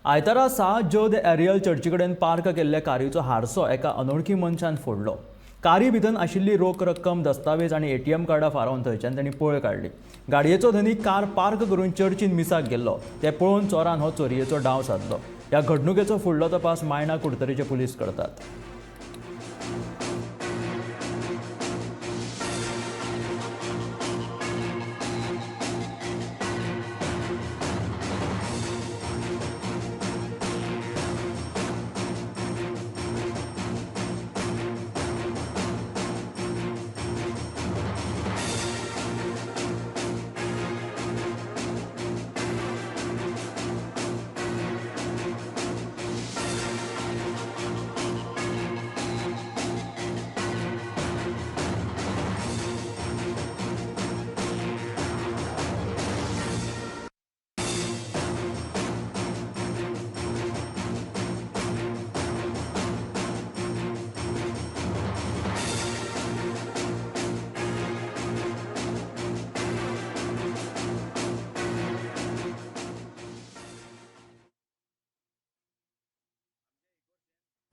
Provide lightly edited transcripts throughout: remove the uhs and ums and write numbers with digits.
आयतारा 7 जो the aerial चर्ची कडेन पार्क केल्ल्या कारयेचो हारसो एका अनवळखी मनशान फोडलो. कारी भितर आशिल्ली रोख रक्कम, दस्तावेज आनी एटीएम कार्डां फारावन थंयच्यान तांणी पळ काडली. गाडयेचो धनीक कार पार्क करून चर्चीन मिसाक गेल्लो. ते पळोवन चोरान हो चोरयेचो डाव साधलो. ह्या घडणुकेचो फुडलो तपास मायणा कुडतरेचे पुलीस करतात.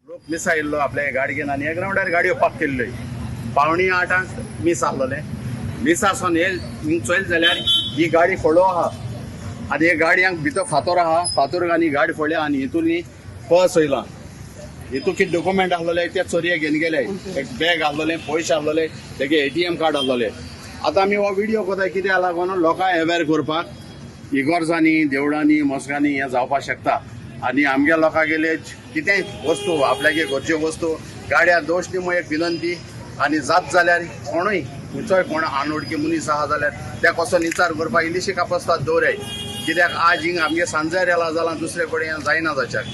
लोक मिस आयिल्लो आपल्या गाडयेन आनी हे ग्राउंडार गाडयो पार्क केल्ल्यो. 7:45 मिस आहलोले. मिस आसून हे हिंग चोयल जाल्यार ही गाडी फोडो आहा आनी हे गाडयांक भितर फातर आहा. फातर आनी गाडी फोडल्या आनी हितून पर्स वयला. हितून कितें डॉक्युमेंट आहलोले ते चोरये घेवन गेले. एक बॅग आहलोले, पयशे आहलोले, तेगे एटीएम कार्ड आहलोले. आतां आमी हो व्हिडिओ कोताय कित्याक लागून लोकांक अवेअर करपाक इगोर्जांनी, देवळांनी, मॉस्कांनी हें जावपाक शकता. आनी आमगे लोकां गेले कितेंय वस्तू आपल्यागे घरच्यो वस्तू गाड्या दोश दिवं एक विनंती. आनी जात जाल्यार कोणूय खंयचोय कोण अनवळखी मनीस आहा जाल्यार त्या कसो निचार करपाक इल्लीशी कापस्ताद दवराय. कित्याक आज हिंग आमगे सांजार येला जाल्यार दुसरे कडेन जायना जाच्याक.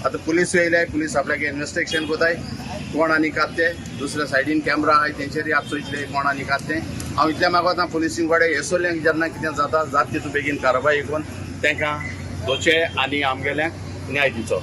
आतां पुलीस येयले, पुलीस आपल्यागे इन्व्हेस्टिगेशन कोताय कोण आनी कात्ते. दुसऱ्या सायडीन कॅमेरा आहाय तेंचेरूय आप चोयतले कोण आनी कात्ते. हांव इतलें मागोता पुलिसीं कडेन येसोल्यांक जेन्ना कितें जाता जात तितू बेगीन कारवाय करून तांकां दोचे आनी आमगेल्यांक न्याय दिवचो.